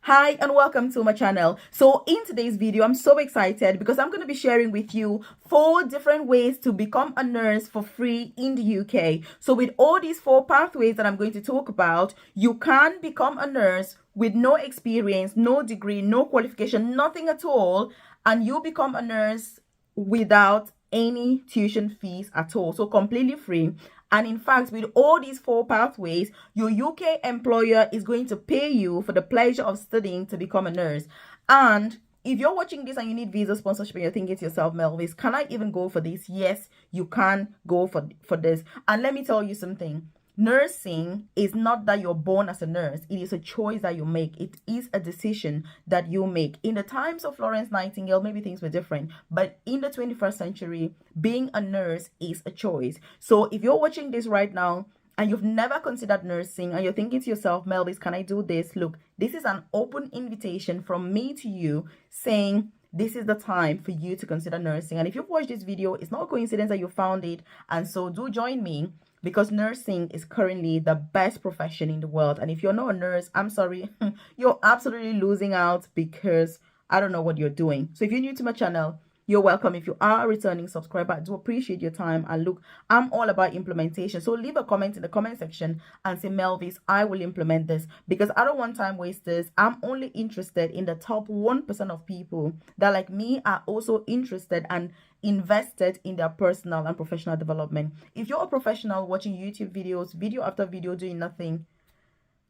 Hi and welcome to my channel. So in today's video, I'm so excited because I'm going to be sharing with you 4 different ways to become a nurse for free in the UK. So with all these 4 pathways that I'm going to talk about, you can become a nurse with no experience, no degree, no qualification, nothing at all, and you become a nurse without any tuition fees at all. So completely free. And in fact, with all these 4 pathways, your UK employer is going to pay you for the pleasure of studying to become a nurse. And if you're watching this and you need visa sponsorship and you're thinking to yourself, Melvis, can I even go for this? Yes, you can go for this. And let me tell you something. Nursing is not that you're born as a nurse. It is a choice that you make. It is a decision that you make. In the times of Florence Nightingale, maybe things were different. But in the 21st century, being a nurse is a choice. So if you're watching this right now and you've never considered nursing and you're thinking to yourself, Melvis, can I do this? Look, this is an open invitation from me to you saying, this is the time for you to consider nursing. And if you've watched this video, it's not a coincidence that you found it. And so do join me, because nursing is currently the best profession in the world. And if you're not a nurse, I'm sorry, you're absolutely losing out, because I don't know what you're doing. So if you're new to my channel, you're welcome. If you are a returning subscriber, I do appreciate your time. And look, I'm all about implementation. So leave a comment in the comment section and say, Melvis, I will implement this, because I don't want time wasters. I'm only interested in the top 1% of people that, like me, are also interested and invested in their personal and professional development. If you're a professional watching YouTube videos, video after video, doing nothing,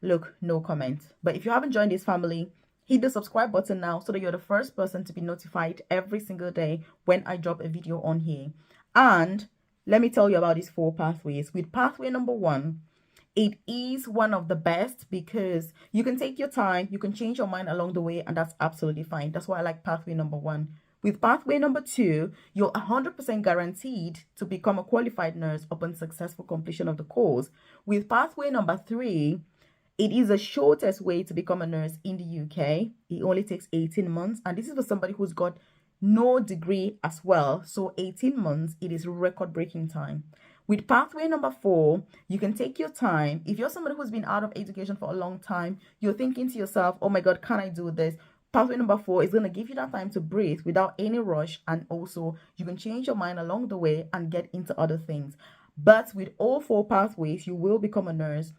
look, no comment. But if you haven't joined this family, hit the subscribe button now so that you're the first person to be notified every single day when I drop a video on here. And let me tell you about these 4 pathways. With pathway number 1, it is one of the best because you can take your time, you can change your mind along the way, and that's absolutely fine. That's why I like pathway number 1. With pathway number 2, you're 100% guaranteed to become a qualified nurse upon successful completion of the course. With pathway number 3, it is the shortest way to become a nurse in the UK. It only takes 18 months. And this is for somebody who's got no degree as well. So 18 months, it is record-breaking time. With pathway number 4, you can take your time. If you're somebody who's been out of education for a long time, you're thinking to yourself, oh my God, can I do this? Pathway number 4 is going to give you that time to breathe without any rush. And also, you can change your mind along the way and get into other things. But with all 4 pathways, you will become a nurse,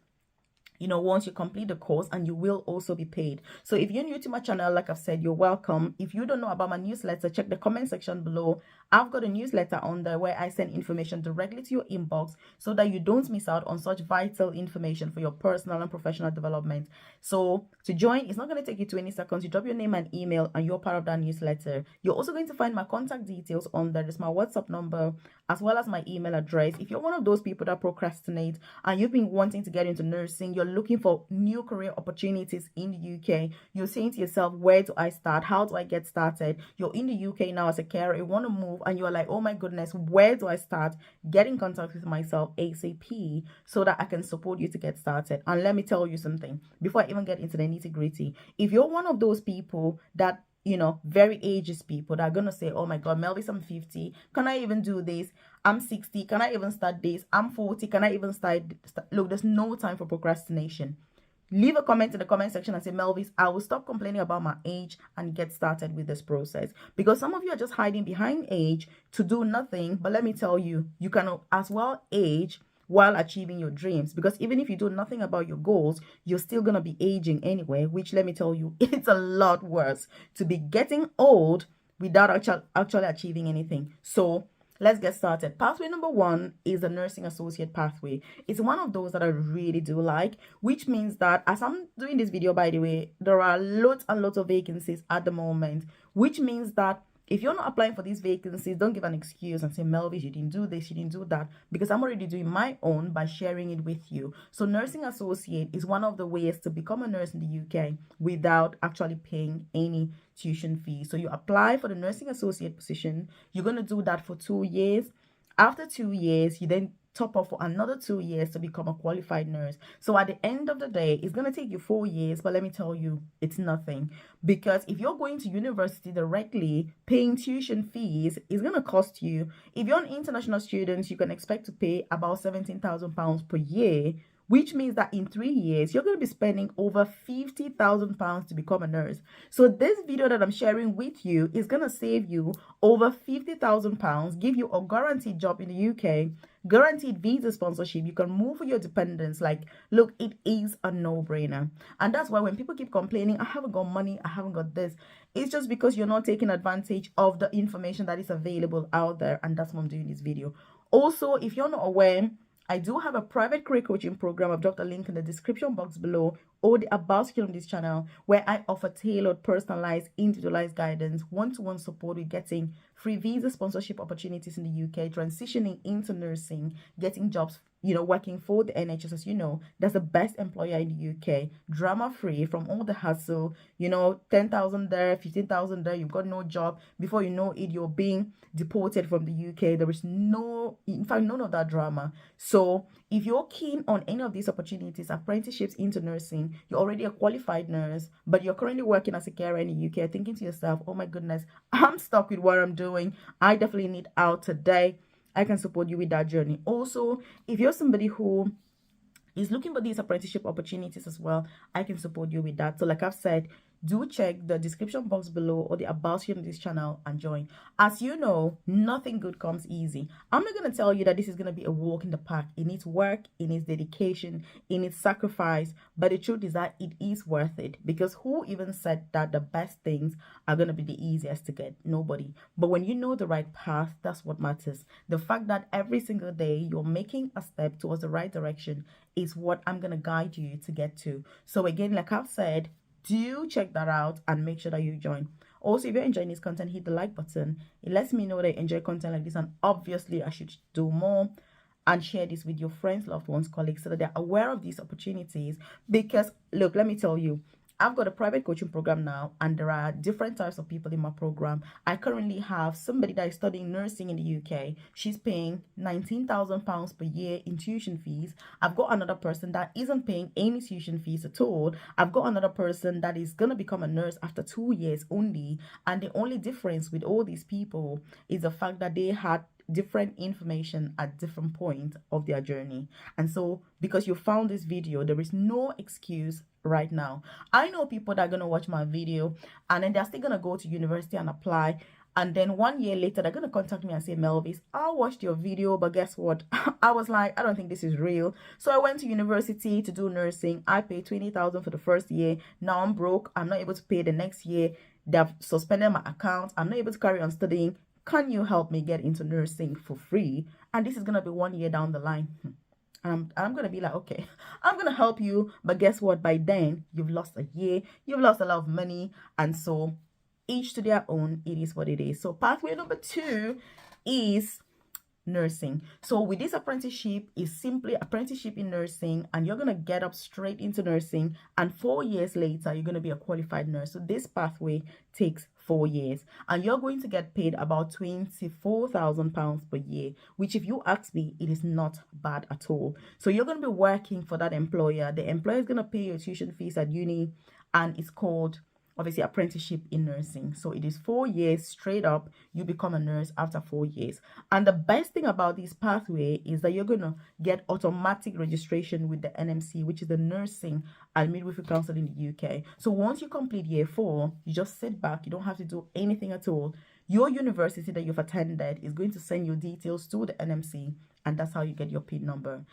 once you complete the course, and you will also be paid. So if you're new to my channel, like I've said, you're welcome. If you don't know about my newsletter, check the comment section below. I've got a newsletter on there where I send information directly to your inbox so that you don't miss out on such vital information for your personal and professional development. So to join, it's not going to take you 20 seconds. You drop your name and email and you're part of that newsletter. You're also going to find my contact details on there. There's my WhatsApp number as well as my email address. If you're one of those people that procrastinate and you've been wanting to get into nursing, you're looking for new career opportunities in the UK, you're saying to yourself, where do I start? How do I get started? You're in the UK now as a carer, you want to move, and you're like, oh my goodness, where do I start? Get in contact with myself ASAP so that I can support you to get started. And let me tell you something before I even get into the nitty-gritty. If you're one of those people that, very ageist people that are gonna say, oh my God, Melvis, I'm 50, can I even do this? I'm 60, can I even start this? I'm 40, can I even start? Look, there's no time for procrastination. Leave a comment in the comment section and say, Melvis, I will stop complaining about my age and get started with this process. Because some of you are just hiding behind age to do nothing. But let me tell you, you can as well age while achieving your dreams, because even if you do nothing about your goals, you're still going to be aging anyway, which, let me tell you, it's a lot worse to be getting old without actually achieving anything. So let's get started. Pathway number 1 is the nursing associate pathway. It's one of those that I really do like, which means that as I'm doing this video, by the way, there are lots and lots of vacancies at the moment, which means that if you're not applying for these vacancies, don't give an excuse and say, Melvis, you didn't do this, you didn't do that, because I'm already doing my own by sharing it with you. So nursing associate is one of the ways to become a nurse in the UK without actually paying any tuition fee. So you apply for the nursing associate position. You're going to do that for 2 years. After 2 years, you then top up for another 2 years to become a qualified nurse. So at the end of the day, it's going to take you 4 years, but let me tell you, it's nothing. Because if you're going to university directly, paying tuition fees is going to cost you. If you're an international student, you can expect to pay about £17,000 per year, which means that in 3 years, you're going to be spending over £50,000 to become a nurse. So this video that I'm sharing with you is going to save you over £50,000, give you a guaranteed job in the UK, guaranteed visa sponsorship. You can move with your dependents. Like, look, it is a no-brainer. And that's why when people keep complaining, I haven't got money, I haven't got this, it's just because you're not taking advantage of the information that is available out there. And that's why I'm doing this video. Also, if you're not aware, I do have a private career coaching program. I've dropped a link in the description box below, or the about section on this channel, where I offer tailored, personalized, individualized guidance, one-to-one support with getting free visa sponsorship opportunities in the UK, transitioning into nursing, getting jobs, working for the NHS. As you know, that's the best employer in the UK, drama-free from all the hassle, 10,000 there, 15,000 there, you've got no job. Before you know it, you're being deported from the UK. There is in fact, none of that drama. So if you're keen on any of these opportunities, apprenticeships into nursing, you're already a qualified nurse, but you're currently working as a carer in the UK, thinking to yourself, oh my goodness, I'm stuck with what I'm doing, I definitely need out today, I can support you with that journey. Also, if you're somebody who is looking for these apprenticeship opportunities as well, I can support you with that. So like I've said, do check the description box below or the about section of this channel and join. As you know, nothing good comes easy. I'm not going to tell you that this is going to be a walk in the park. It needs work, it needs dedication, it needs sacrifice, but the truth is that it is worth it, because who even said that the best things are going to be the easiest to get? Nobody. But when you know the right path, that's what matters. The fact that every single day you're making a step towards the right direction is what I'm going to guide you to get to. So again, like I've said, do check that out and make sure that you join. Also, if you're enjoying this content, hit the like button. It lets me know that you enjoy content like this, and obviously I should do more. And share this with your friends, loved ones, colleagues, so that they're aware of these opportunities. Because look, let me tell you, I've got a private coaching program now, and there are different types of people in my program. I currently have somebody that is studying nursing in the UK. She's paying £19,000 per year in tuition fees. I've got another person that isn't paying any tuition fees at all. I've got another person that is going to become a nurse after 2 years only. And the only difference with all these people is the fact that they had different information at different points of their journey. And so because you found this video, there is no excuse right now. I know people that are going to watch my video and then they're still going to go to university and apply, and then 1 year later they're going to contact me and say, Melvis, I watched your video, but guess what? I was like, I don't think this is real. So I went to university to do nursing. I paid 20,000 for the first year. Now I'm broke. I'm not able to pay the next year. They've suspended my account. I'm not able to carry on studying. Can you help me get into nursing for free? And this is going to be 1 year down the line. And I'm going to be like, okay, I'm going to help you. But guess what? By then, you've lost a year. You've lost a lot of money. And so each to their own. It is what it is. So pathway number 2 is nursing. So with this apprenticeship is simply apprenticeship in nursing, and you're going to get up straight into nursing, and 4 years later you're going to be a qualified nurse. So this pathway takes 4 years, and you're going to get paid about £24,000 per year, which, if you ask me, it is not bad at all. So you're going to be working for that employer. The employer is going to pay your tuition fees at uni, and it's called, obviously, apprenticeship in nursing. So it is 4 years straight up. You become a nurse after 4 years. And the best thing about this pathway is that you're going to get automatic registration with the NMC, which is the Nursing and Midwifery Council in the UK. So once you complete year 4, you just sit back. You don't have to do anything at all. Your university that you've attended is going to send your details to the NMC, and that's how you get your PIN number.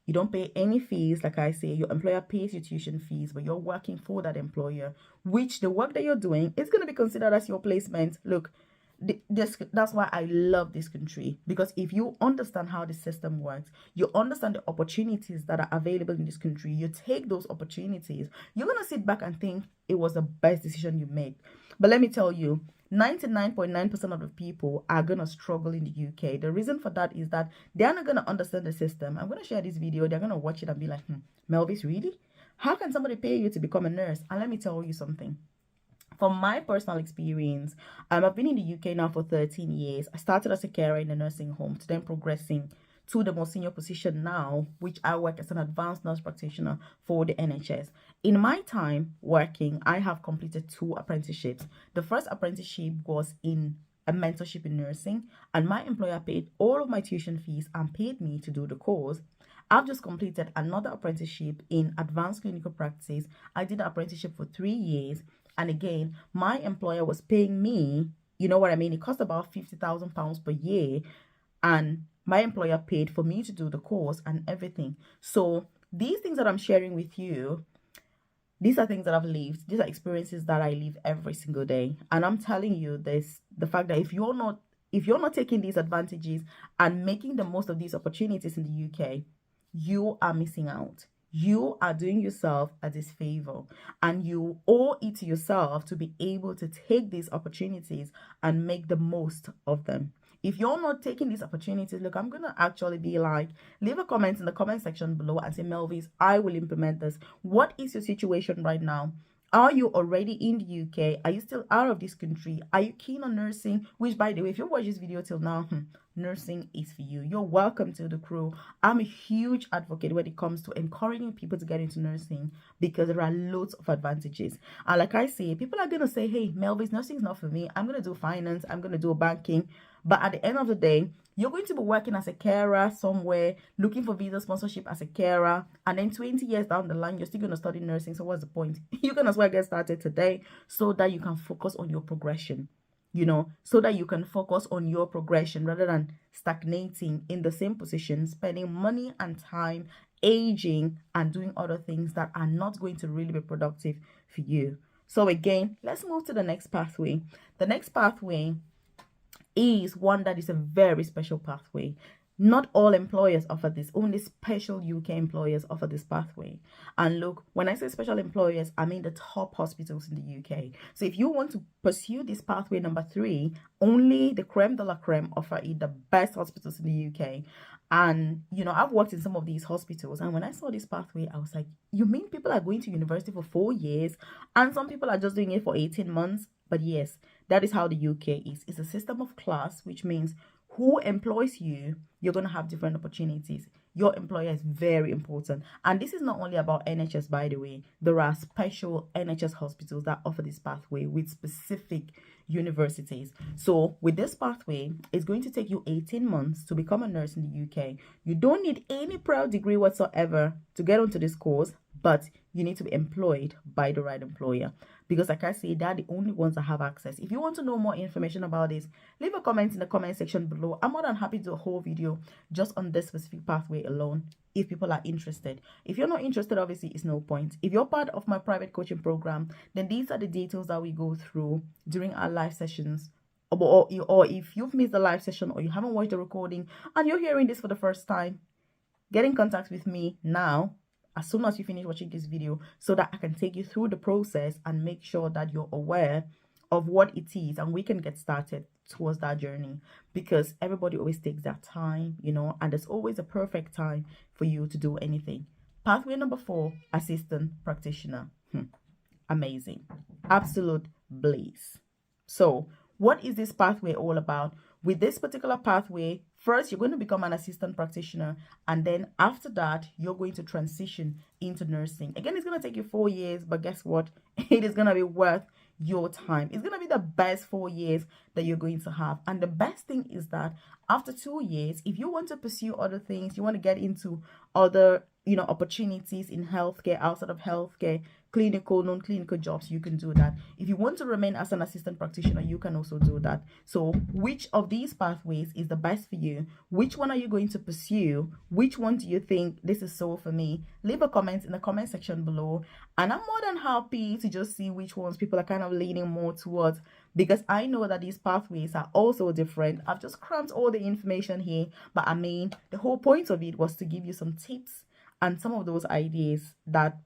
You don't pay any fees. Like I say, your employer pays your tuition fees, but you're working for that employer, which the work that you're doing is going to be considered as your placement. Look, that's why I love this country, because if you understand how the system works, you understand the opportunities that are available in this country, you take those opportunities, you're going to sit back and think it was the best decision you made. But let me tell you, 99.9% of the people are going to struggle in the UK. The reason for that is that they're not going to understand the system. I'm going to share this video. They're going to watch it and be like, Melvis, really? How can somebody pay you to become a nurse? And let me tell you something. From my personal experience, I've been in the UK now for 13 years. I started as a carer in a nursing home, to then progressing to the more senior position now, which I work as an advanced nurse practitioner for the NHS. In my time working, I have completed 2 apprenticeships. The first apprenticeship was in a mentorship in nursing, and my employer paid all of my tuition fees and paid me to do the course. I've just completed another apprenticeship in advanced clinical practice. I did an apprenticeship for 3 years. And again, my employer was paying me, you know what I mean? It cost about £50,000 per year. And my employer paid for me to do the course and everything. So these things that I'm sharing with you, these are things that I've lived. These are experiences that I live every single day. And I'm telling you this, the fact that if you're not taking these advantages and making the most of these opportunities in the UK, you are missing out. You are doing yourself a disfavor, and you owe it to yourself to be able to take these opportunities and make the most of them. If you're not taking these opportunities, look, I'm going to actually be like, leave a comment in the comment section below and say, Melvis, I will implement this. What is your situation right now? Are you already in the UK? Are you still out of this country? Are you keen on nursing? Which, by the way, if you watch this video till now, nursing is for you. You're welcome to the crew. I'm a huge advocate when it comes to encouraging people to get into nursing because there are loads of advantages. And like I say, people are going to say, hey, Melvis, nursing is not for me. I'm going to do finance. I'm going to do banking. But at the end of the day, you're going to be working as a carer somewhere, looking for visa sponsorship as a carer, and then 20 years down the line, you're still going to study nursing. So what's the point? You can as well get started today so that you can focus on your progression, so that you can focus on your progression rather than stagnating in the same position, spending money and time, aging, and doing other things that are not going to really be productive for you. So again, let's move to the next pathway. The next pathway is one that is a very special pathway. Not all employers offer this. Only special UK employers offer this pathway. And look, when I say special employers, I mean the top hospitals in the UK. So if you want to pursue this pathway number 3, only the creme de la creme offer it, the best hospitals in the UK. And, I've worked in some of these hospitals. And when I saw this pathway, I was like, you mean people are going to university for 4 years? And some people are just doing it for 18 months? But yes, that is how the UK is. It's a system of class, which means who employs you, you're going to have different opportunities. Your employer is very important. And this is not only about NHS, by the way. There are special NHS hospitals that offer this pathway with specific universities. So with this pathway, it's going to take you 18 months to become a nurse in the UK. You don't need any prior degree whatsoever to get onto this course, but you need to be employed by the right employer. Because like I say, they're the only ones that have access. If you want to know more information about this, leave a comment in the comment section below. I'm more than happy to do a whole video just on this specific pathway alone if people are interested. If you're not interested, obviously, it's no point. If you're part of my private coaching program, then these are the details that we go through during our live sessions. Or if you've missed the live session or you haven't watched the recording and you're hearing this for the first time, get in contact with me now as soon as you finish watching this video so that I can take you through the process and make sure that you're aware of what it is and we can get started towards that journey, because everybody always takes that time, and there's always a perfect time for you to do anything. Pathway number 4, assistant practitioner. Amazing. Absolute bliss. So what is this pathway all about? With this particular pathway, first, you're going to become an assistant practitioner. And then after that, you're going to transition into nursing. Again, it's going to take you 4 years, but guess what? It is going to be worth your time. It's going to be the best 4 years that you're going to have. And the best thing is that after 2 years, if you want to pursue other things, you want to get into other opportunities in healthcare, outside of healthcare, clinical, non-clinical jobs, you can do that. If you want to remain as an assistant practitioner, you can also do that. So which of these pathways is the best for you? Which one are you going to pursue? Which one do you think this is so for me? Leave a comment in the comment section below, and I'm more than happy to just see which ones people are kind of leaning more towards, because I know that these pathways are also different. I've just crammed all the information here, but I mean, the whole point of it was to give you some tips and some of those ideas that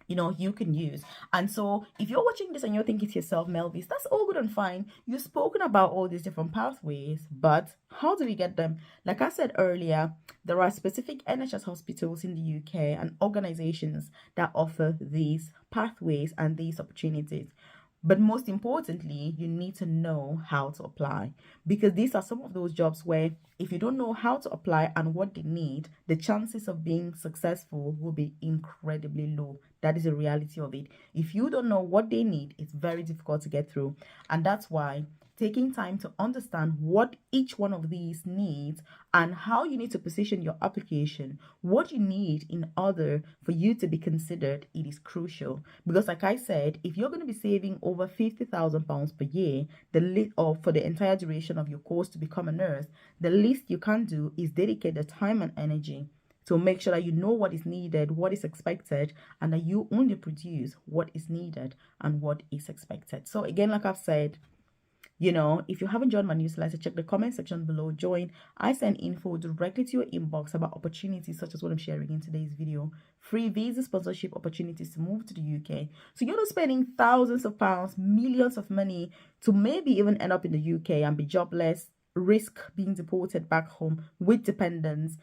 you can use. And so if you're watching this and you're thinking to yourself, Melvis, that's all good and fine, you've spoken about all these different pathways, but how do we get them? Like I said earlier, there are specific NHS hospitals in the UK and organizations that offer these pathways and these opportunities. But most importantly, you need to know how to apply, because these are some of those jobs where if you don't know how to apply and what they need, the chances of being successful will be incredibly low. That is the reality of it. If you don't know what they need, it's very difficult to get through. And that's why taking time to understand what each one of these needs and how you need to position your application, what you need in order for you to be considered, it is crucial. Because like I said, if you're going to be saving over £50,000 per year, or for the entire duration of your course to become a nurse, the least you can do is dedicate the time and energy to make sure that you know what is needed, what is expected, and that you only produce what is needed and what is expected. So again, like I've said, if you haven't joined my newsletter, check the comment section below. Join. I send info directly to your inbox about opportunities such as what I'm sharing in today's video. Free visa sponsorship opportunities to move to the UK. So you're not spending thousands of pounds, millions of money to maybe even end up in the UK and be jobless, risk being deported back home with dependents.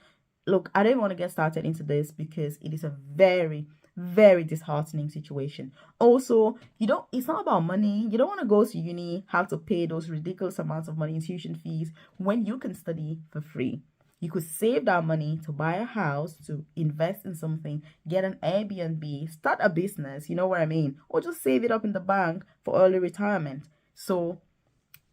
Look, I don't want to get started into this because it is a very, very disheartening situation. Also, it's not about money. You don't want to go to uni, have to pay those ridiculous amounts of money in tuition fees when you can study for free. You could save that money to buy a house, to invest in something, get an Airbnb, start a business, you know what I mean? Or just save it up in the bank for early retirement. So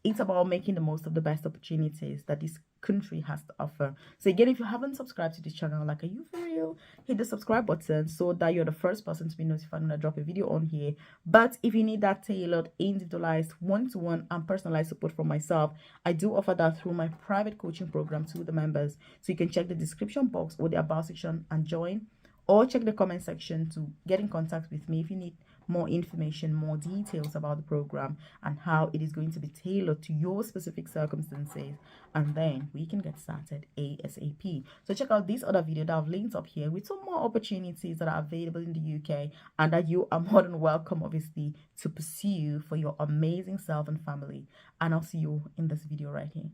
it's about making the most of the best opportunities that this country has to offer. So again, if you haven't subscribed to this channel, like, are you for real? Hit the subscribe button so that you're the first person to be notified when I drop a video on here. But if you need that tailored, individualized, one-to-one and personalized support from myself, I do offer that through my private coaching program to the members. So you can check the description box or the about section and join, or check the comment section to get in contact with me if you need more information, more details about the program and how it is going to be tailored to your specific circumstances, and then we can get started ASAP. So check out this other video that I've linked up here with some more opportunities that are available in the UK and that you are more than welcome, obviously, to pursue for your amazing self and family. And I'll see you in this video right here.